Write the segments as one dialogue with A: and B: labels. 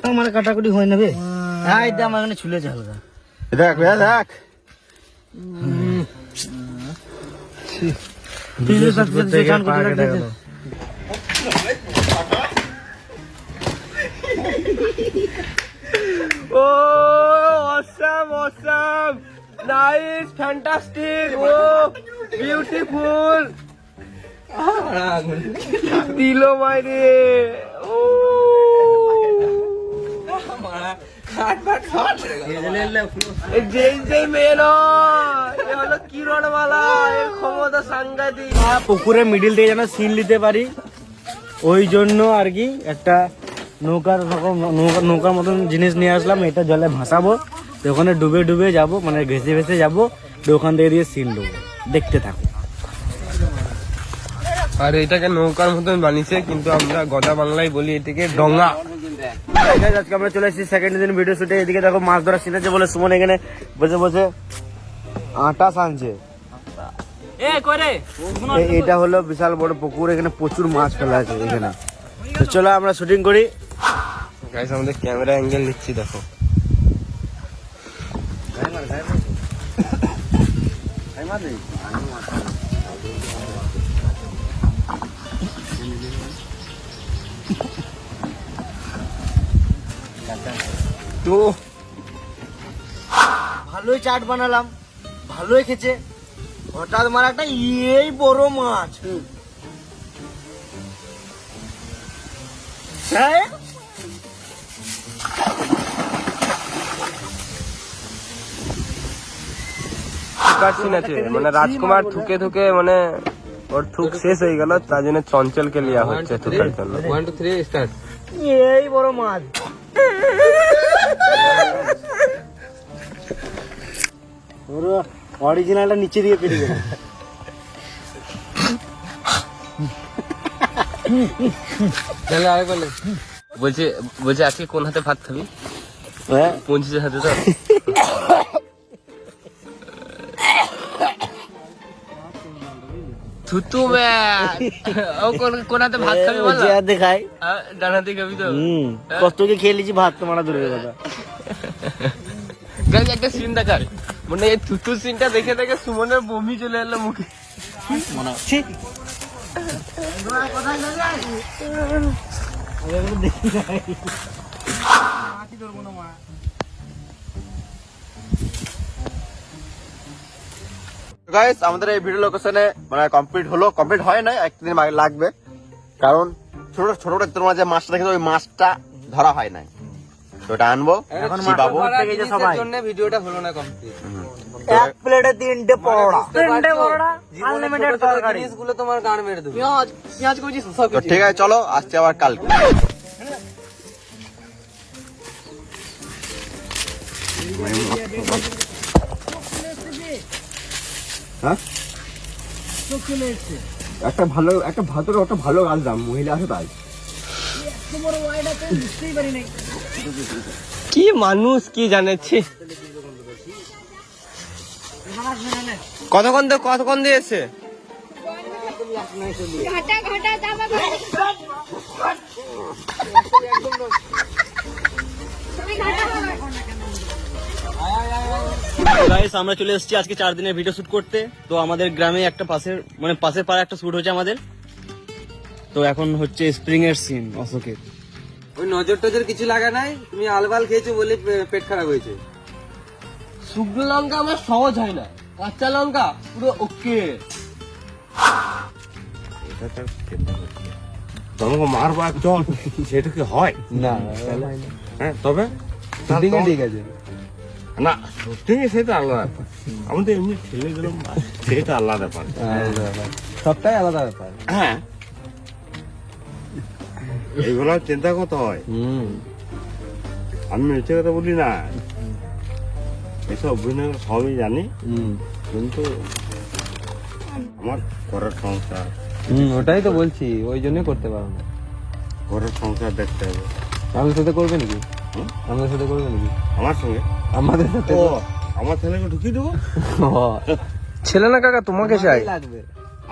A: আমার কাটাকুটি হয় না বে। হ্যাঁ এটা আমার এখানে ছুলেছে হালকা।
B: দেখ দেখ
C: ও অসাম অসাম নাইস ফ্যান্টাস্টিক ও বিউটিফুল দিলো মাইরে ও
A: পুকুরের মিডিল থেকে যেন সিন নিতে পারি ওই জন্য আর কি একটা নৌকার মতন জিনিস নিয়ে আসলাম। এটা জলে ভাসাবো, তো ওখানে ডুবে ডুবে যাবো, মানে ভেসে ভেসে যাবো, তো ওখান থেকে দিয়ে সিন দেবো। দেখতে থাকো।
C: আর এটাকে নৌকার মতন বানিয়েছে, কিন্তু আমরা গদা বাংলায় বলি এটাকে ডঙ্গা।
A: আজকে আমরা চলে এসেছি সেকেন্ড দিন ভিডিও শুটে। এদিকে দেখো মাছ ধরার সিন আছে বলে সুমন এখানে বসে বসে আটা সানছে। এটা হলো বিশাল বড় পুকুর, এখানে প্রচুর মাছ ফেলা আছে এখানে। তো চলো আমরা শুটিং করি।
C: গাইস আমাদের ক্যামেরা অ্যাঙ্গেল নিচ্ছি দেখো।
A: তো ভালোই চাট বানালাম, ভালোই খেছে। হঠাৎ মারা একটা এই বড় মাছ। হ্যাঁ
C: সিন আছে, মানে রাজকুমার থুকে থুকে মানে ওর থুক শেষ হয়ে গেল, তার জন্য চঞ্চলকে লিয়া হচ্ছে থুকার জন্য। 1 2 3 স্টার্ট।
A: এই বড় মাছ। অরিজিনালটা নিচে দিয়ে পেরিয়ে গেল।
C: বলছে বলছে আজকে কোন হাতে ভাত খাবি? পঞ্চিশের হাতে। তো থুতু ও কোন হাতে ভাত খাবি বল?
A: যে হাতে খাই
C: ডান হাতে খাবি তো।
A: কষ্টকে খেয়ে লিছি, ভাত তো মারা দূরের কথা।
C: গাইস একটা সিন দেখার, মানে এই থুতু সিনটা দেখে দেখে সুমনের বমি চলে এলো মুখে।
B: গাইস আমাদের এই ভিডিও লোকেশনে মানে কমপ্লিট হয় নাই, একদিন লাগবে। কারণ ছোট ছোট তোমরা যে মাছটা দেখেছো ওই মাছটা ধরা হয় নাই, তো ওটা আনবো।
A: এখন
B: বাবু
A: সবাই
C: ভিডিওটা হলো না কমপ্লিট।
A: এক প্লেটে 3টে পরোটা, 3টে পরোটা, আনলিমিটেড তরকারি।
C: জিনিসগুলো তোমার গান মেরে দেবে। পেঁয়াজ কুচি সব
B: তো ঠিক আছে, চলো আসছে আবার কালকে। হ্যাঁ একটা ভালো গাছ দাম মহিলা আছে তাই।
C: কি মানুষ কি জানেছি। কতক্ষণ দিয়ে এসছে?
A: গাইস আমরা চলে এসেছি আজকে 4 দিনের ভিডিও শুট করতে। তো আমাদের গ্রামে একটা পাশের পাড়া একটা শুট হচ্ছে আমাদের। তো এখন হচ্ছে স্প্রিং এর সিন অশোকের।
C: ওই নজর টজর কিছু লাগা নাই, তুমি আলবাল খেয়েছো বলে পেট খারাপ হয়েছে। শুকনো লঙ্কা আমার সহজ হয় না, কাঁচা লঙ্কা পুরো ওকে।
B: তোমাকে মারবো চল, সেটা কি হয়
C: না?
B: হ্যাঁ তবে
C: ঠিক আছে
B: না, সত্যি সেটা আলাদা ব্যাপার। আমি তো এমনি ঠেলে দিলাম, সেটা আলাদা ব্যাপার।
C: সবটাই আলাদা ব্যাপার।
B: হ্যাঁ এইগুলো চিন্তা করতে হয়। আমি মিথ্যে কথা বলি না, এসব অভিনয় সবই জানি, কিন্তু আমার ঘরের সংসার।
C: ওটাই তো বলছি, ওই জন্যই করতে পারো না।
B: ঘরের সংসার দেখতে হবে।
C: আমাদের সাথে করবে নাকি? আমাদের সাথে করবে নাকি?
B: আমার সঙ্গে
C: আমাদের সাথে
B: আমার ছেলেকে ঢুকিয়ে দেবো।
C: ছেলে না কাকা, তোমাকে চাই।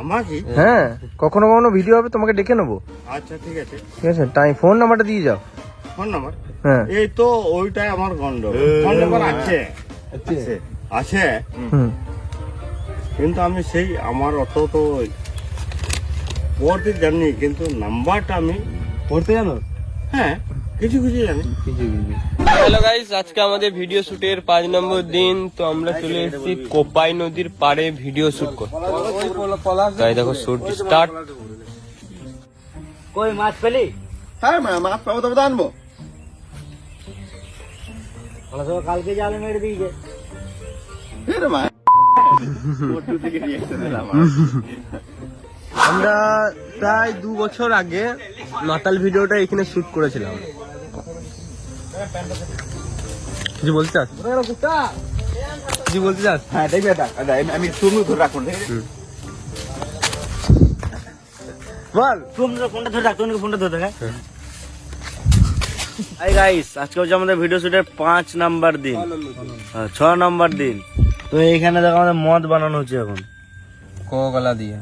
B: আমাকে?
C: হ্যাঁ, কখনো কখনো ভিডিও হবে, তোমাকে ডেকে নেবো।
B: আচ্ছা ঠিক আছে।
C: ঠিক আছে, টাইম ফোন নাম্বারটা দিয়ে যাও।
B: ফোন নাম্বার
C: হ্যাঁ
B: এই তো ওইটাই আমার গন্ডগোল। ফোন নাম্বার আছে আছে কিন্তু আমি সেই আমার অত তো পড়তে জানি কিন্তু নাম্বারটা আমি
C: পড়তে জানো?
B: হ্যাঁ কিছু কিছু জানি।
C: হ্যালো গাইস, আজকে আমাদের ভিডিও শুটের 5 নম্বর দিন। তো আমরা চলে এসেছি কোপাই নদীর পাড়ে ভিডিও শুট করতে। তাই দেখো শুট স্টার্ট।
A: কই মাছ পেলি?
B: হ্যাঁ মাছ পাবো তবে তো আনবো।
A: কালকে জালে মেরে দিয়েছে।
C: আমরা প্রায় 2 বছর আগে মাতাল ভিডিওটা এখানে শুট করেছিলাম। কিছু বলতে চাস? কিছু বলতে চাস?
B: হ্যাঁ দেখবি এটা আমি তুমি ধরে রাখুন।
C: বল।
A: ফোনটা ধরে রাখতো, ফোনটা ধরে রাখ। হাই গাইস, আজকে হচ্ছে আমাদের ভিডিও শুটের 5 নাম্বার দিন, 6 নাম্বার দিন। তো এইখানে দেখো আমাদের মদ বানানো হচ্ছে এখন,
C: কোকা-কোলা দিয়ে,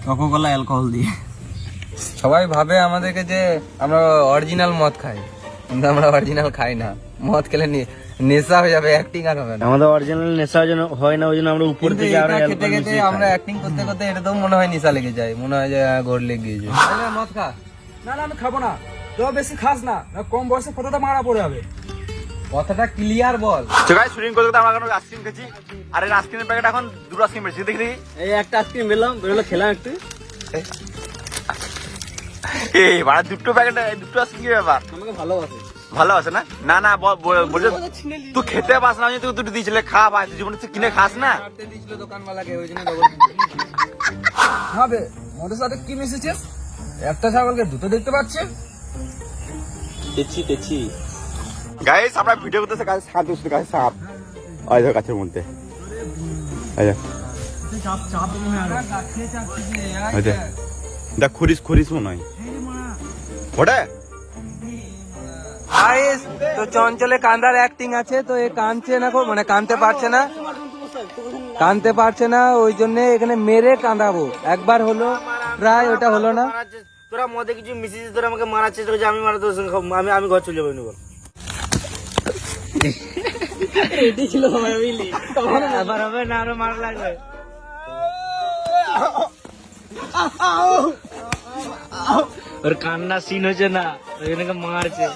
A: কোকা-কোলা অ্যালকোহল দিয়ে।
C: সবাই ভাবে আমাদেরকে যে আমরা অরিজিনাল মদ খাই, কিন্তু আমরা অরিজিনাল খাই না। মদ খেলে নেশা হয়ে যাবে, অ্যাক্টিং আর হবে না।
A: আমাদের অরিজিনাল নেশা হয় না, ওই জন্য আমরা উপর থেকে আরো
C: খেতে খেতে আমরা অ্যাক্টিং করতে করতে এটা তো মনে হয় নেশা লেগে যায়, মনে হয় যে ঘোর লেগে গিয়েছে। মদ খা।
D: না না আমি খাবো না, তো বেশি খাস না, কম বয়সে কতটা মারা পড়ে যাবে।
C: কথাটা ক্লিয়ার বল।
B: তো গাইস শুটিং করতে করতে আমরা এখন আইসক্রিম খেয়েছি। আর এই আইসক্রিমের প্যাকেট এখন 2 আইসক্রিম বেশি দেখি।
A: এই একটা আইসক্রিম বেরোলো খেলাম একটু।
B: এই বাড়া দুটো প্যাকেট, দুটো আইসক্রিম কি ব্যাপার?
A: আমাকে ভালোবাসে।
B: ভালোবাসে না? না না বলছে তুই খেতে পাস না, তুই দুটো দিয়েছিলে খা ভাই, তুই জীবনে কিনে খাস না।
C: দিয়েছিল দোকানওয়ালাকে, ওই জন্য
D: হবে মদের সাথে কি মিশেছিস? একটা ছাগলকে দুটো দেখতে পাচ্ছে।
C: তেছি
B: গাইস আমরা ভিডিও করতেছে, গাইস সাপ দেখতে, গাইস সাপ ওই দেখো গাছের মধ্যে। এই দেখ ওই দেখ দেখ খরিস মনে হয় ওটা।
C: গাইস, তো চঞ্চলে কান্দার অ্যাক্টিং আছে, তো এ কাঁদছে না, মানে কাঁদতে পারছে না, ওই জন্য এখানে মেরে কাঁদাবো। একবার হলো প্রায়, ওটা হলো না।
A: তোরা মদে কিছু মিশিয়েছিস, তোরা আমাকে মারাচ্ছে, তোকে আমি মারা, তোর সঙ্গে আমি ঘর চলে যাবো। বল রেডি ছিল সবাই, বুঝলি? তখন আবার হবে না, আরো মার লাগবে। ওর কান্না সিন হচ্ছে না, ওই জন্য মারছে।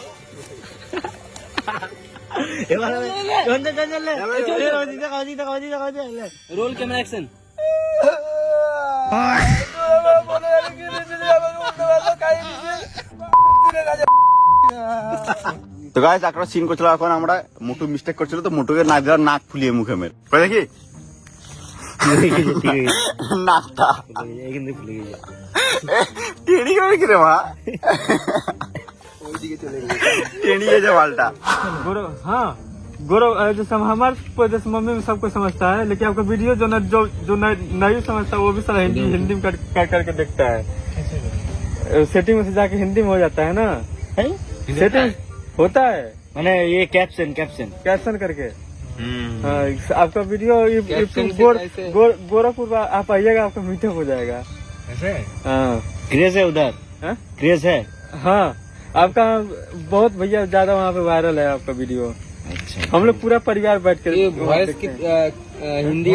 A: Roll camera action.
B: তো গাইস একটা সিন করছিল, এখন আমরা মোটু মিস্টেক করছিল, তো মোটুকে নাক দেওয়ার নাক ফুলিয়ে মুখে মেরে দেখি নাকটা টেনে গেছে কিরে মা, টেনে গেছে মালটা।
D: हाँ गौरव, जैसे हमारे जैसे मम्मी में सबको समझता है, लेकिन आपका वीडियो जो नहीं समझता वो भी सारा हिंदी में करके देखता है। सेटिंग में से जाके हिंदी में हो जाता है ना, सेटिंग होता है
A: मैंने ये कैप्शन
D: करके। हाँ, आपका वीडियो गोरखपुर आप आइएगा, आपका मीटअप हो जाएगा। हाँ
A: क्रेज है उधर, क्रेज है।
D: हाँ आपका बहुत भैया ज्यादा वहाँ पे वायरल है आपका वीडियो।
A: अच्छा,
D: हम लोग पूरा परिवार बैठ कर
C: হিন্দি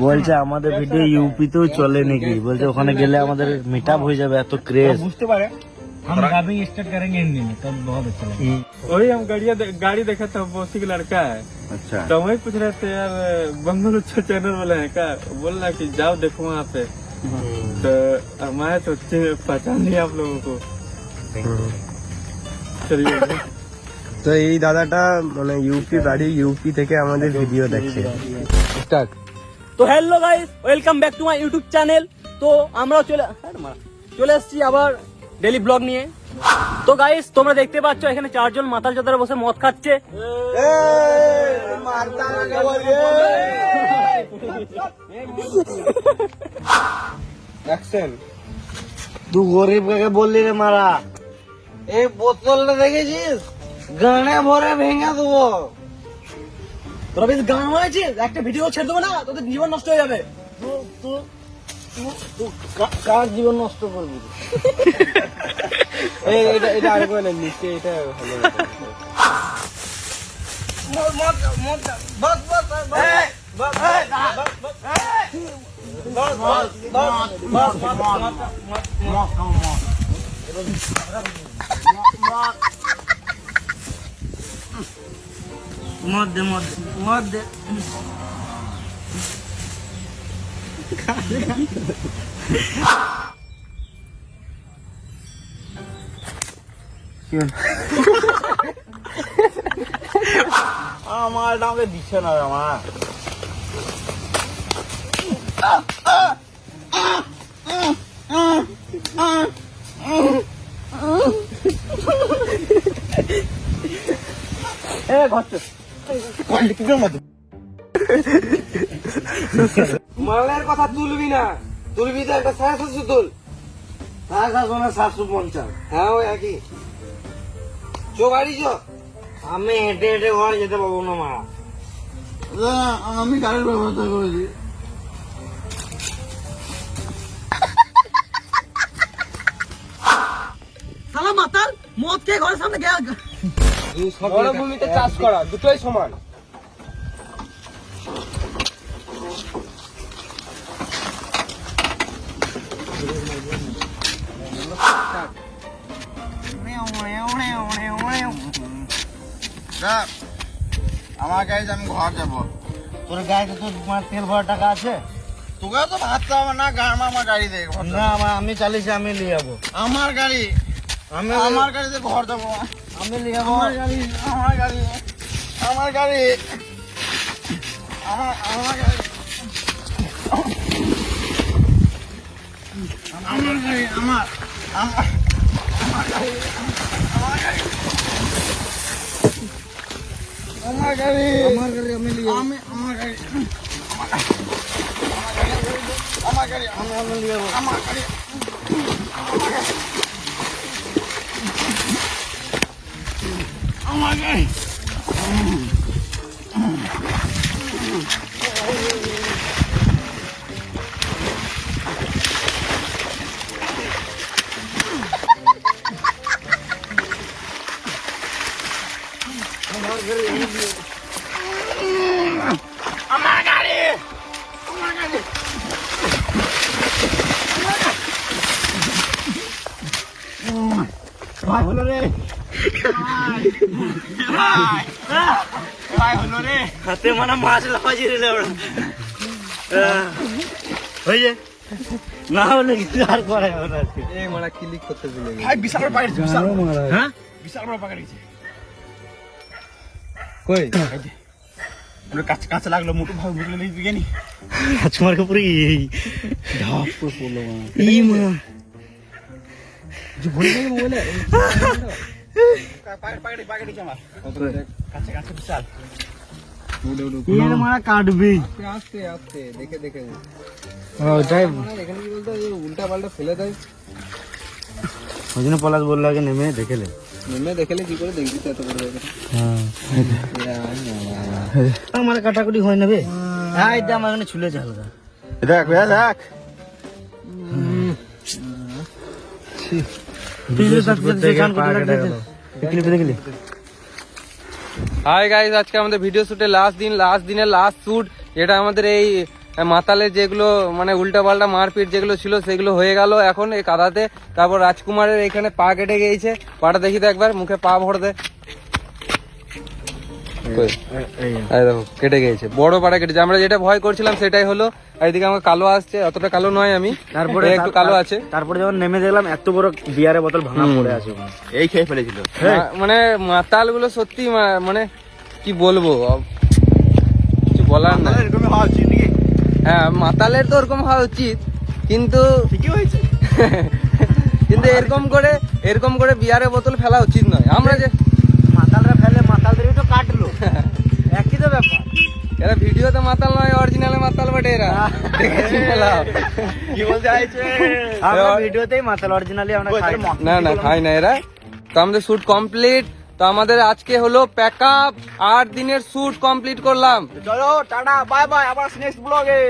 A: বলছে আমাদের ভিডিও ইউপিতেও চলে নাকি, বলছে ওখানে গেলে আমাদের মিটআপ হয়ে যাবে, এত ক্রেজ।
D: बुझते पारे हम डबिंग स्टार्ट करेंगे हिंदी में, तब बहुत अच्छा लगेगा। वही हम गाड़ी देखा था, बॉसी का लड़का है,
B: अच्छा
D: तो वही पूछ रहे थे यार बंगल चैनल वाले हैं क्या, बोल रहा कि जाओ देखो वहाँ पे। तो मैं तो पहचान लिया आप लोगों को। चलिए।
C: তো এই দাদাটা মানে ইউপি বাড়ি, ইউপি থেকে আমাদের ভিডিও দেখছে। স্টার্ট।
A: তো hello guys, welcome back to my YouTube channel. তো আমরাও চলে এসেছি আবার ডেইলি ব্লগ নিয়ে। তো গাইস তোমরা দেখতে পাচ্ছ এখানে 4 জন মাতাল চোদারা বসে মদ খাচ্ছে।
C: অ্যাকশন।
A: তুই গরিব কাকে বললি রে মারা?
C: এই বোতলটা দেখেছিস, গানে ভরে ভেঙে দেবো।
A: তোরা বেশ গান হয়েছিস, একটা ভিডিও ছেড়ে দেবো না, তোদের জীবন নষ্ট হয়ে যাবে। কার জীবন নষ্ট করবি?
C: এটা আরেকবার না নিচে এটা ভালো
A: আমার আমাকে দিচ্ছে না আমার
C: মালের কথা তুলবি না, তুলবি তো একটা 750 তুল।
A: 750।
C: হ্যাঁ ওই একই। চো বাড়ি চো।
A: আমি হেঁটে হেঁটে ঘরে যেতে পারবো না মা।
B: আমি গাড়ির ব্যবস্থা করেছি।
A: সালা মাতাল মদ খেয়ে ঘরের সামনে গেল।
C: মরুভূমিতে চাষ করা দুটোই সমান।
B: আমার গাড়ি আমি ঘর যাবো।
A: তোর গায়ে তো তোর তেল ভরা টাকা আছে?
B: তোকে তো ভাবতে হবে না, আমার গাড়ি দেখ।
A: না আমি চালিয়েছি, আমি নিয়ে যাবো।
B: আমার গাড়ি, আমার গাড়িতে ঘর যাবো।
A: আমি নিয়ে যাবো।
B: আমার গাড়ি, আমার গাড়ি, আমার গাড়ি, আমার গাড়ি, আমার গাড়ি, আমার গাড়ি, আমার গাড়ি, আমি নিয়ে যাবো। আমার গাড়ি, আমার গাড়ি, আমি নিয়ে যাবো। আমার গাড়ি, আমার গাড়ি। আমার গাড়ি, আমার গাড়ি। ভাই হলো রে, ভাই হলো রে।
A: হাতে মানে মাছ লাফাজি রে ওরা। হয়ে না হলে কিছু আর করাই হবে না আজকে।
C: এই মারা ক্লিক করতে ভুলে গেছি।
B: ভাই বিশাল বড় পাকড়েছে, বিশাল বড়।
A: হ্যাঁ
B: বিশাল বড় পাকড়েছে।
C: কই?
B: আমরা কাছে কাছে লাগলো, মুটু ভাই মুটু নেই বিজ্ঞানী।
A: তোমার কাপড়ে এই ঢাপ করে পড়লো এই মা।
C: যে ভুলে গেলি মোবাইলে।
B: পাকড়েছে আমার কাছে কাছে বিশাল।
A: এর মারা কাটবে।
C: আস্তে আস্তে দেখে দেখে।
A: ওটাই
C: এখানে কি বলতো উল্টা পাল্টা ফেলে দেয়।
A: ওই জন্য পলাশ বললো আগে নেমে দেখেলে।
C: নেমে দেখলে কি করে দেখবি তো এত বড় জায়গা।
A: আমার কাটাকুটি হয় না বে। হ্যাঁ এটা আমার এখানে ছুলেছে হালকা।
B: দেখ ভাই দেখ।
C: হাই গাইস, আজকে আমাদের ভিডিও শুটে লাস্ট দিনের লাস্ট শুট। যেটা আমাদের এই মাতালের যেগুলো মানে উল্টা পাল্টা মারপিট যেগুলো ছিল সেগুলো হয়ে গেল এখন এই কাদাতে। তারপর রাজকুমারের এখানে পা কেটে গিয়েছে, পাটা দেখি তো একবার, মুখে পা ভর দে। দেখো কেটে গিয়েছে, বড় পাটা কেটেছে। আমরা যেটা ভয় করছিলাম সেটাই হলো। আর এদিকে আমার কালো আসছে, অতটা কালো নয় আমি, তারপরে একটু কালো আছে।
A: তারপরে যখন নেমে দেখলাম এত বড় বিয়ারের বোতল ভাঙা পড়ে আছে ওখানে।
B: এই খেয়ে ফেলেছিল।
C: মানে মাতাল গুলো সত্যি মানে কি বলবো, কিছু বলার না।
B: এরকম হওয়া উচিত নাকি?
C: হ্যাঁ মাতালের তো ওরকম হওয়া উচিত, কিন্তু
B: ঠিকই হয়েছে।
C: কিন্তু এরকম করে বিয়ারের বোতল ফেলা উচিত নয়। আমরা যে
A: মাতালরা ফেলে মাতালদেরই তো কাটলো, একই তো ব্যাপার।
C: এরা ভিডিওতে মাতাল নয়, অরিজিনালে মাতাল বটে এরা।
B: কি বলতে চাইছে?
A: আমরা ভিডিওতেই মাতাল, অরিজিনালি আমরা খাই না।
C: না না খাই না এরা। তো আমাদের শুট কমপ্লিট। তো আমাদের আজকে হলো প্যাক আপ, 8 দিনের শুট কমপ্লিট করলাম।
B: চলো টাটা, বাই বাই, আবার নেক্সট ব্লগে।